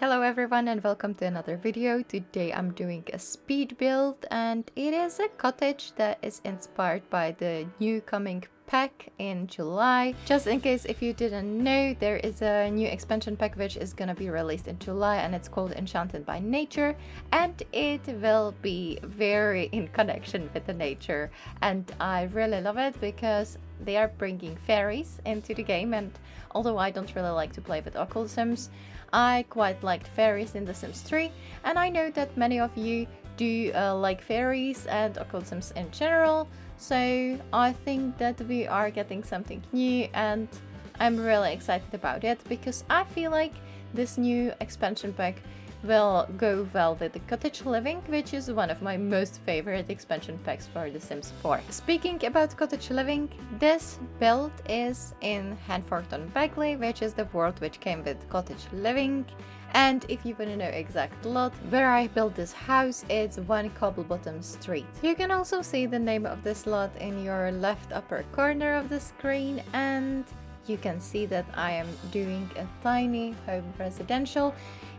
Hello everyone and welcome to another video. Today I'm doing a speed build and it is a cottage that is inspired by the new coming pack in July. Just in case if you didn't know, there is a new expansion pack which is gonna be released in July and it's called Enchanted by Nature, and it will be very in connection with the nature, and I really love it because they are bringing fairies into the game. And although I don't really like to play with occult sims, I quite liked fairies in The Sims 3, and I know that many of you do like fairies and occult sims in general, so I think that we are getting something new and I'm really excited about it because I feel like this new expansion pack will go well with the Cottage Living, which is one of my most favorite expansion packs for The Sims 4. Speaking about Cottage Living, this build is in Henford On Bagley, which is the world which came with Cottage Living. And if you want to know exact lot where I built this house, it's 1 Cobblebottom Street. You can also see the name of this lot in your left upper corner of the screen, and you can see that I am doing a tiny home residential.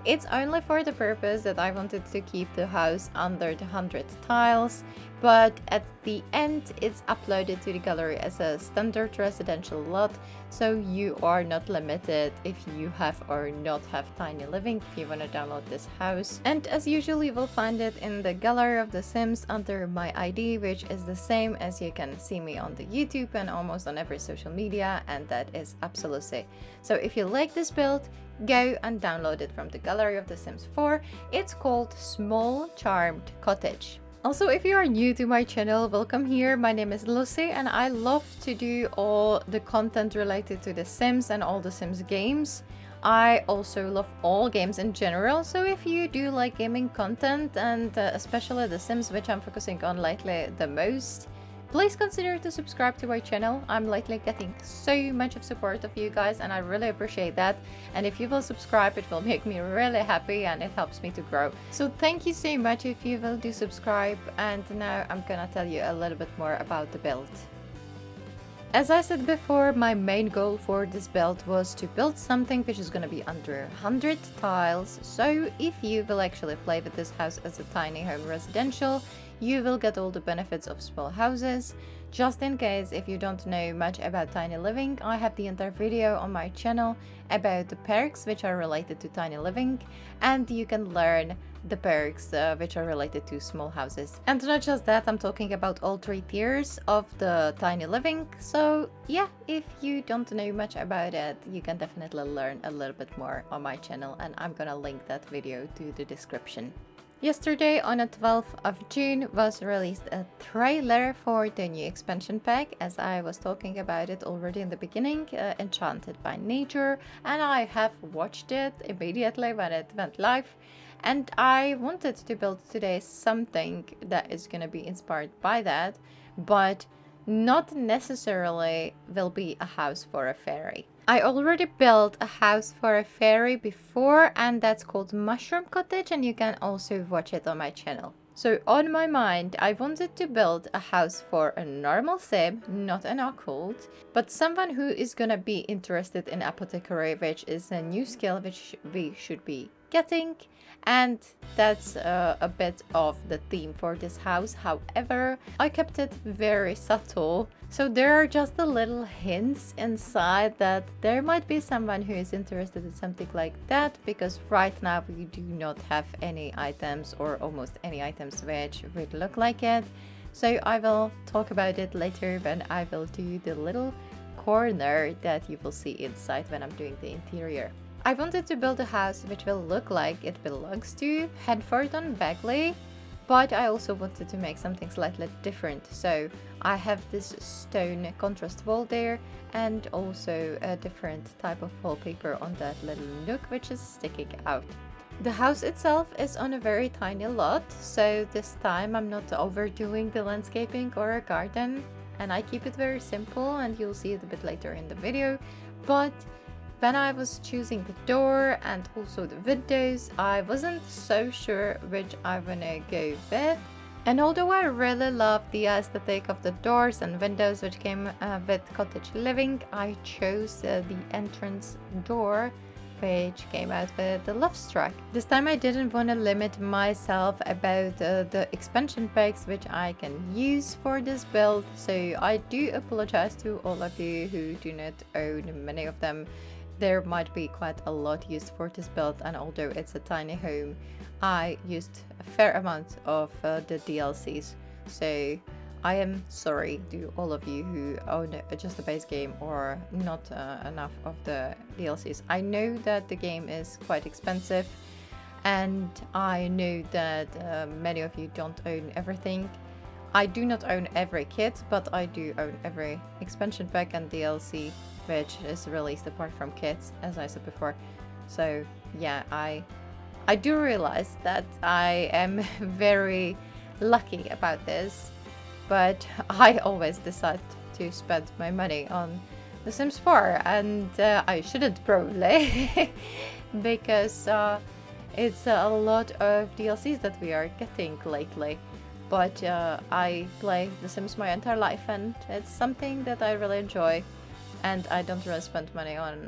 It's only for the purpose that I wanted to keep the house under the 100 tiles, but at the end it's uploaded to the gallery as a standard residential lot, so you are not limited if you have or not have tiny living if you want to download this house. And as usual, you will find it in the gallery of the Sims under my ID, which is the same as you can see me on the YouTube and almost on every social media, and that is Absolutely. So if you like this build, go and download it from the gallery of The Sims 4. It's called Small Charmed Cottage. Also, if you are new to my channel, welcome here. My name is Lucy and I love to do all the content related to The Sims and all The Sims games. I also love all games in general, so if you do like gaming content and especially The Sims, which I'm focusing on lately the most, please consider to subscribe to my channel. I'm lately getting so much of support of you guys and I really appreciate that. And if you will subscribe, it will make me really happy and it helps me to grow. So thank you so much if you will do subscribe. And now I'm gonna tell you a little bit more about the build. As I said before, my main goal for this build was to build something which is going to be under 100 tiles. So if you will actually play with this house as a tiny home residential, you will get all the benefits of small houses. Just in case if you don't know much about tiny living, I have the entire video on my channel about the perks which are related to tiny living, and you can learn the perks which are related to small houses. And not just that, I'm talking about all 3 tiers of the tiny living. So yeah, if you don't know much about it, you can definitely learn a little bit more on my channel, and I'm gonna link that video to the description. Yesterday on the 12th of June was released a trailer for the new expansion pack, as I was talking about it already in the beginning, Enchanted by Nature, and I have watched it immediately when it went live. And I wanted to build today something that is going to be inspired by that, but not necessarily will be a house for a fairy. I already built a house for a fairy before, and that's called Mushroom Cottage, and you can also watch it on my channel. So on my mind, I wanted to build a house for a normal sim, not an occult, but someone who is gonna be interested in Apothekary, which is a new skill which we should be getting, and that's a bit of the theme for this house. However, I kept it very subtle, so there are just the little hints inside that there might be someone who is interested in something like that, because right now we do not have any items or almost any items which would look like it. So I will talk about it later when I will do the little corner that you will see inside when I'm doing the interior. I wanted to build a house which will look like it belongs to Henford On Bagley, but I also wanted to make something slightly different. So I have this stone contrast wall there, and also a different type of wallpaper on that little nook which is sticking out. The house itself is on a very tiny lot, so this time I'm not overdoing the landscaping or a garden, and I keep it very simple, and you'll see it a bit later in the video. But when I was choosing the door and also the windows, I wasn't so sure which I wanna go with. And although I really love the aesthetic of the doors and windows which came with Cottage Living, I chose the entrance door which came out with the Love Struck. This time I didn't want to limit myself about the expansion packs which I can use for this build, so I do apologize to all of you who do not own many of them. There might be quite a lot used for this build, and although it's a tiny home, I used a fair amount of the DLCs, so I am sorry to all of you who own just the base game or not enough of the DLCs. I know that the game is quite expensive, and I know that many of you don't own everything. I do not own every kit, but I do own every expansion pack and DLC which is released apart from kits, as I said before. So yeah, I do realize that I am very lucky about this, but I always decide to spend my money on The Sims 4, and I shouldn't probably, because it's a lot of DLCs that we are getting lately. But I play The Sims my entire life, and it's something that I really enjoy, and I don't really spend money on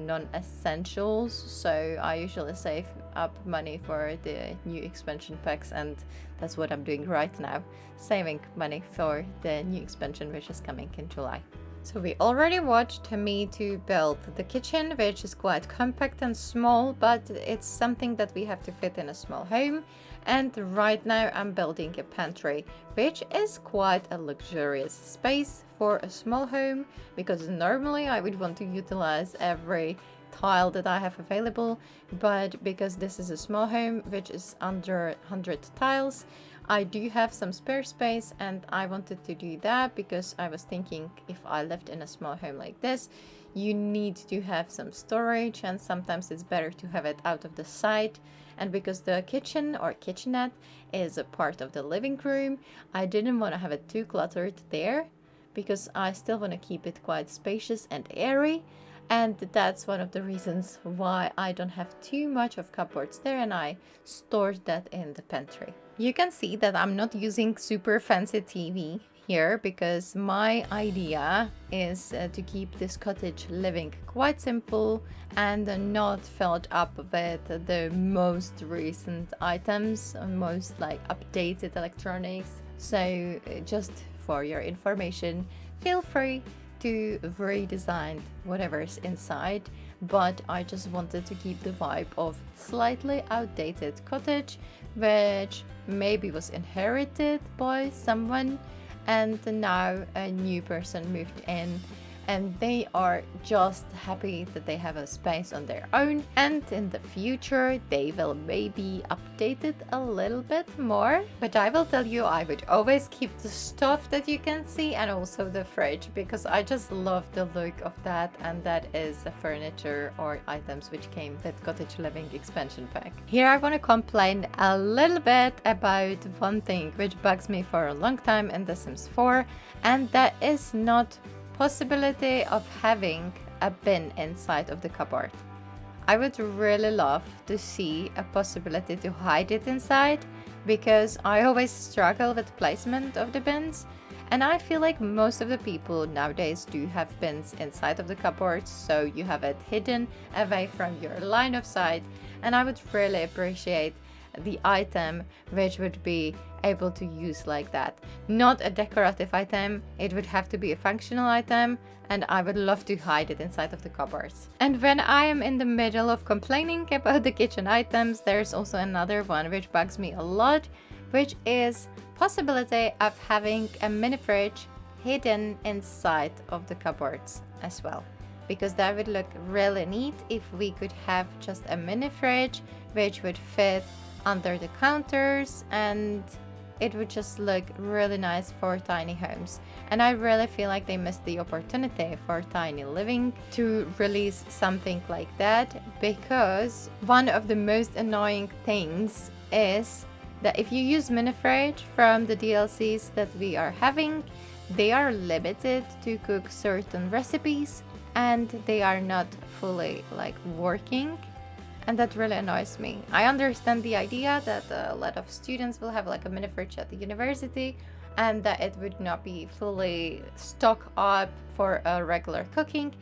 non-essentials, so I usually save up money for the new expansion packs, and that's what I'm doing right now, saving money for the new expansion which is coming in July. So we already watched me to build the kitchen, which is quite compact and small, but it's something that we have to fit in a small home. And right now I'm building a pantry, which is quite a luxurious space for a small home, because normally I would want to utilize every tile that I have available, but because this is a small home which is under 100 tiles, I do have some spare space, and I wanted to do that because I was thinking if I lived in a small home like this, you need to have some storage, and sometimes it's better to have it out of the sight. And because the kitchen or kitchenette is a part of the living room, I didn't want to have it too cluttered there, because I still want to keep it quite spacious and airy. And that's one of the reasons why I don't have too much of cupboards there, and I stored that in the pantry. You can see that I'm not using super fancy TV here, because my idea is to keep this cottage living quite simple and not filled up with the most recent items, most like updated electronics. So just for your information, feel free to redesign whatever's inside, but I just wanted to keep the vibe of slightly outdated cottage, which maybe was inherited by someone and now a new person moved in, and they are just happy that they have a space on their own, and in the future they will maybe update it a little bit more. But I will tell you, I would always keep the stuff that you can see, and also the fridge, because I just love the look of that, and that is the furniture or items which came with Cottage Living expansion pack. Here I want to complain a little bit about one thing which bugs me for a long time in The Sims 4, and that is not possibility of having a bin inside of the cupboard. I would really love to see a possibility to hide it inside, because I always struggle with placement of the bins, and I feel like most of the people nowadays do have bins inside of the cupboards, so you have it hidden away from your line of sight. And I would really appreciate the item which would be able to use like that. Not a decorative item, it would have to be a functional item, and I would love to hide it inside of the cupboards. And when I am in the middle of complaining about the kitchen items, there's also another one which bugs me a lot, which is possibility of having a mini fridge hidden inside of the cupboards as well, because that would look really neat if we could have just a mini fridge which would fit under the counters, and it would just look really nice for tiny homes. And I really feel like they missed the opportunity for tiny living to release something like that, because one of the most annoying things is that if you use mini fridge from the DLCs that we are having, they are limited to cook certain recipes, and they are not fully like working. And that really annoys me. I understand the idea that a lot of students will have like a mini fridge at the university, and that it would not be fully stocked up for regular cooking,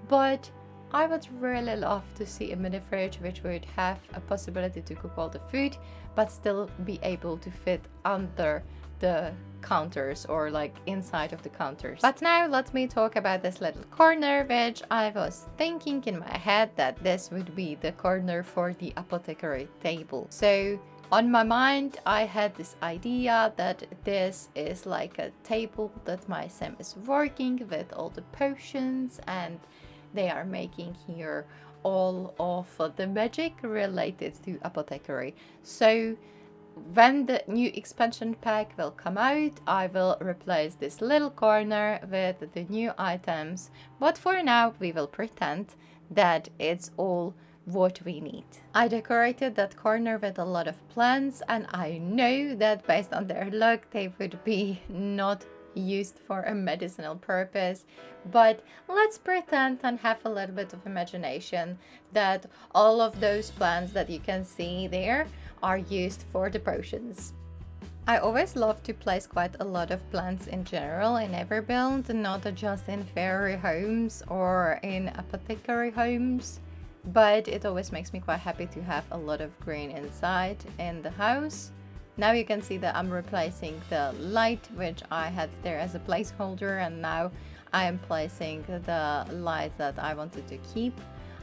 but I would really love to see a mini fridge which would have a possibility to cook all the food but still be able to fit under the counters or like inside of the counters. But now let me talk about this little corner, which I was thinking in my head that this would be the corner for the apothecary table. So on my mind I had this idea that this is like a table that my sim is working with all the potions, and they are making here all of the magic related to apothecary. So when the new expansion pack will come out, I will replace this little corner with the new items, but for now we will pretend that it's all what we need. I decorated that corner with a lot of plants, and I know that based on their look they would be not used for a medicinal purpose, but let's pretend and have a little bit of imagination that all of those plants that you can see there are used for the potions. I always love to place quite a lot of plants in general in every build, not just in fairy homes or in apothecary homes, but it always makes me quite happy to have a lot of green inside in the house. Now you can see that I'm replacing the light which I had there as a placeholder, and now I am placing the light that I wanted to keep.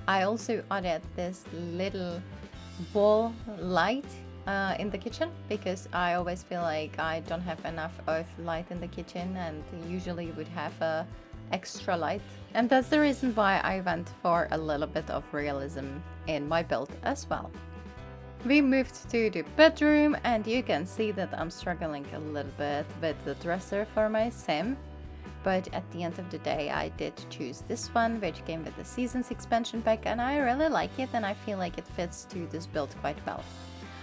I also added this little wall light in the kitchen because I always feel like I don't have enough of light in the kitchen, and usually would have a extra light, and that's the reason why I went for a little bit of realism in my build as well. We moved to the bedroom, and you can see that I'm struggling a little bit with the dresser for my sim, but at the end of the day I did choose this one which came with the seasons expansion pack, and I really like it and I feel like it fits to this build quite well.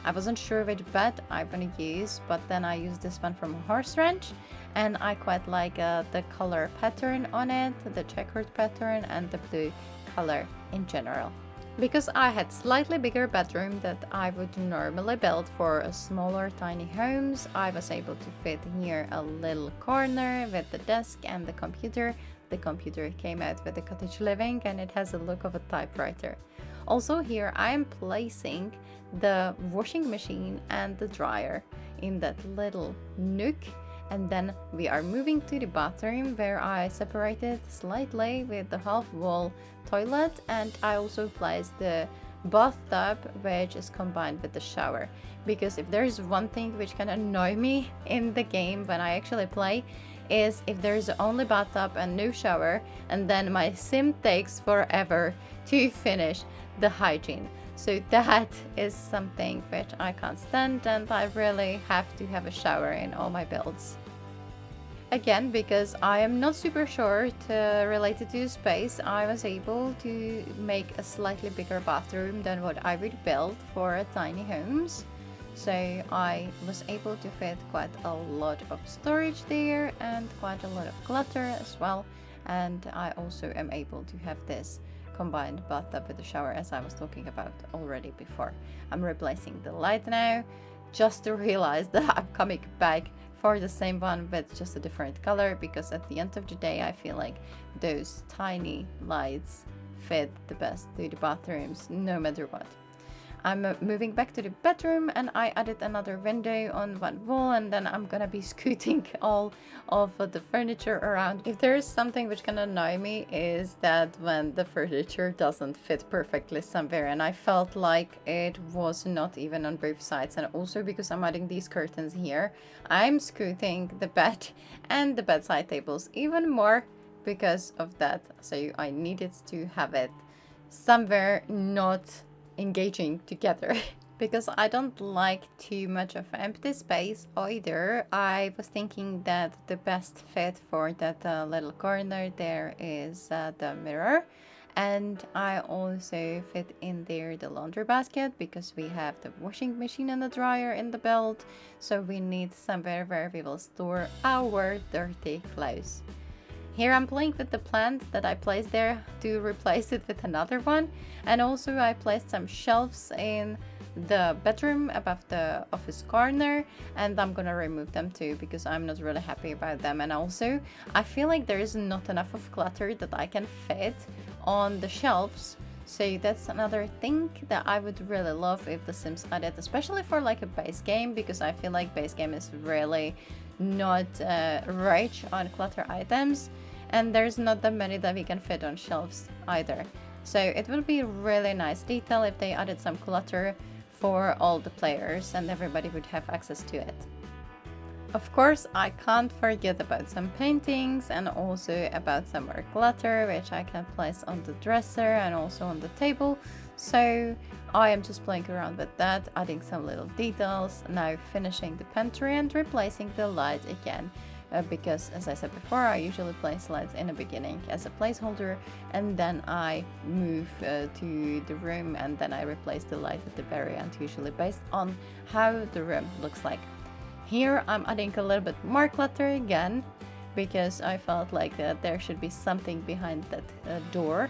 I wasn't sure which bed I'm gonna use, but then I used this one from Horse Ranch, and I quite like the color pattern on it, the checkered pattern and the blue color in general. Because I had slightly bigger bedroom that I would normally build for a smaller tiny homes, I was able to fit here a little corner with the desk and the computer. The computer came out with the Cottage Living and it has a look of a typewriter. Also here I am placing the washing machine and the dryer in that little nook, and then we are moving to the bathroom where I separated slightly with the half wall toilet, and I also placed the bathtub which is combined with the shower, because if there's one thing which can annoy me in the game when I actually play is if there's only bathtub and no shower, and then my sim takes forever to finish the hygiene. So that is something which I can't stand, and I really have to have a shower in all my builds. Again, because I am not super sure related to space, I was able to make a slightly bigger bathroom than what I would build for a tiny homes. So I was able to fit quite a lot of storage there and quite a lot of clutter as well. And I also am able to have this combined bathtub with the shower, as I was talking about already before. I'm replacing the light now, just to realize that I'm coming back for the same one with just a different color, because at the end of the day I feel like those tiny lights fit the best to the bathrooms no matter what. I'm moving back to the bedroom, and I added another window on one wall, and then I'm gonna be scooting all of the furniture around. If there is something which can annoy me is that when the furniture doesn't fit perfectly somewhere, and I felt like it was not even on both sides, and also because I'm adding these curtains here, I'm scooting the bed and the bedside tables even more because of that. So I needed to have it somewhere not engaging together because I don't like too much of empty space either. I was thinking that the best fit for that little corner there is the mirror, and I also fit in there the laundry basket because we have the washing machine and the dryer in the build, so we need somewhere where we will store our dirty clothes. Here I'm playing with the plant that I placed there to replace it with another one, and also I placed some shelves in the bedroom above the office corner, and I'm gonna remove them too because I'm not really happy about them. And also I feel like there is not enough of clutter that I can fit on the shelves. So that's another thing that I would really love if The Sims added, especially for like a base game, because I feel like base game is really not rich on clutter items, and there's not that many that we can fit on shelves either. So it would be a really nice detail if they added some clutter for all the players and everybody would have access to it. Of course, I can't forget about some paintings and also about some more clutter, which I can place on the dresser and also on the table. So I am just playing around with that, adding some little details, now finishing the pantry and replacing the light again. Because as I said before, I usually place lights in the beginning as a placeholder, and then I move to the room and then I replace the light at the very end, usually based on how the room looks like. Here I'm adding a little bit more clutter again because I felt like there should be something behind that door.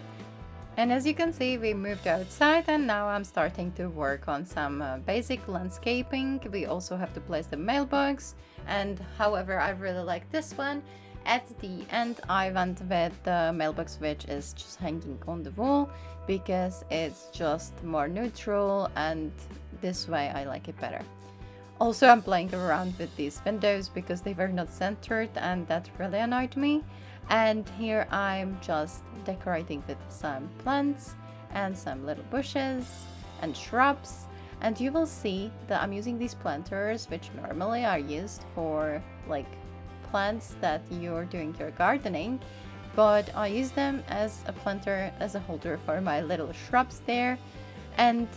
And as you can see, we moved outside and now I'm starting to work on some basic landscaping. We also have to place the mailbox, and however I really like this one. At the end I went with the mailbox which is just hanging on the wall because it's just more neutral and this way I like it better. Also, I'm playing around with these windows because they were not centered and that really annoyed me. And here I'm just decorating with some plants and some little bushes and shrubs. And you will see that I'm using these planters, which normally are used for like plants that you're doing your gardening, but I use them as a planter, as a holder for my little shrubs there. And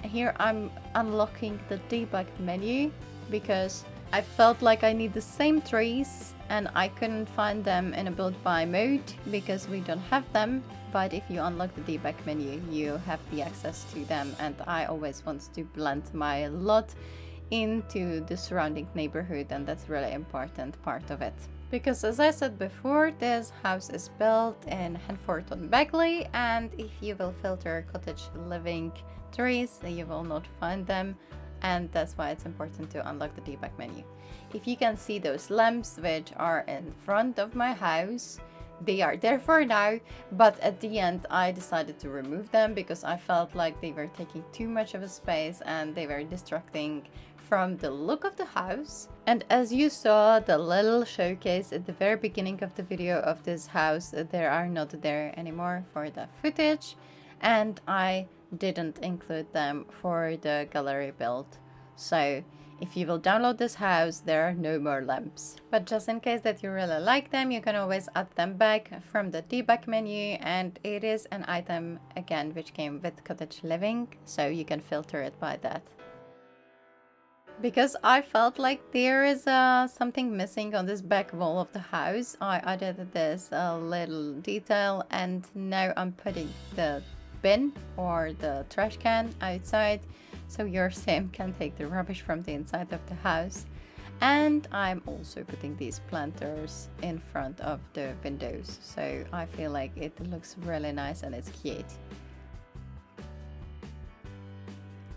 here I'm unlocking the debug menu because I felt like I need the same trees and I couldn't find them in a build by mode because we don't have them. But if you unlock the debug menu, you have the access to them, and I always want to blend my lot into the surrounding neighborhood, and that's really important part of it. Because as I said before, this house is built in Henford On Bagley, and if you will filter Cottage Living trees, you will not find them, and that's why it's important to unlock the debug menu. If you can see those lamps which are in front of my house, they are there for now, but at the end I decided to remove them because I felt like they were taking too much of a space and they were distracting from the look of the house. And as you saw the little showcase at the very beginning of the video of this house, they are not there anymore for the footage, and I didn't include them for the gallery build. So if you will download this house, there are no more lamps. But just in case that you really like them, you can always add them back from the debug menu, and it is an item again which came with Cottage Living, so you can filter it by that. Because I felt like there is something missing on this back wall of the house, I added this little detail, and now I'm putting the bin or the trash can outside so your sim can take the rubbish from the inside of the house. And I'm also putting these planters in front of the windows, so I feel like it looks really nice and it's cute.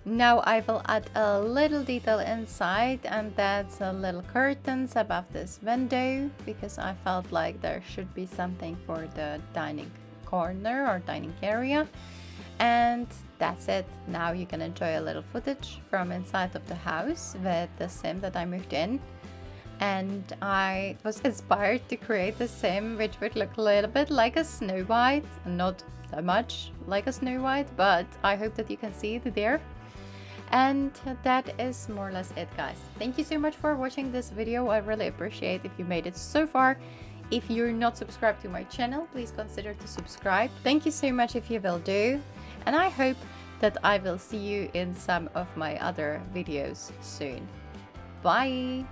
Now I will add a little detail inside, and that's a little curtains above this window because I felt like there should be something for the dining corner or dining area. And that's it. Now you can enjoy a little footage from inside of the house with the sim that I moved in. And I was inspired to create a sim which would look a little bit like a Snow White. Not that much like a Snow White, but I hope that you can see it there. And that is more or less it, guys. Thank you so much for watching this video. I really appreciate if you made it so far. If you're not subscribed to my channel, please consider to subscribe. Thank you so much if you will do. And I hope that I will see you in some of my other videos soon. Bye!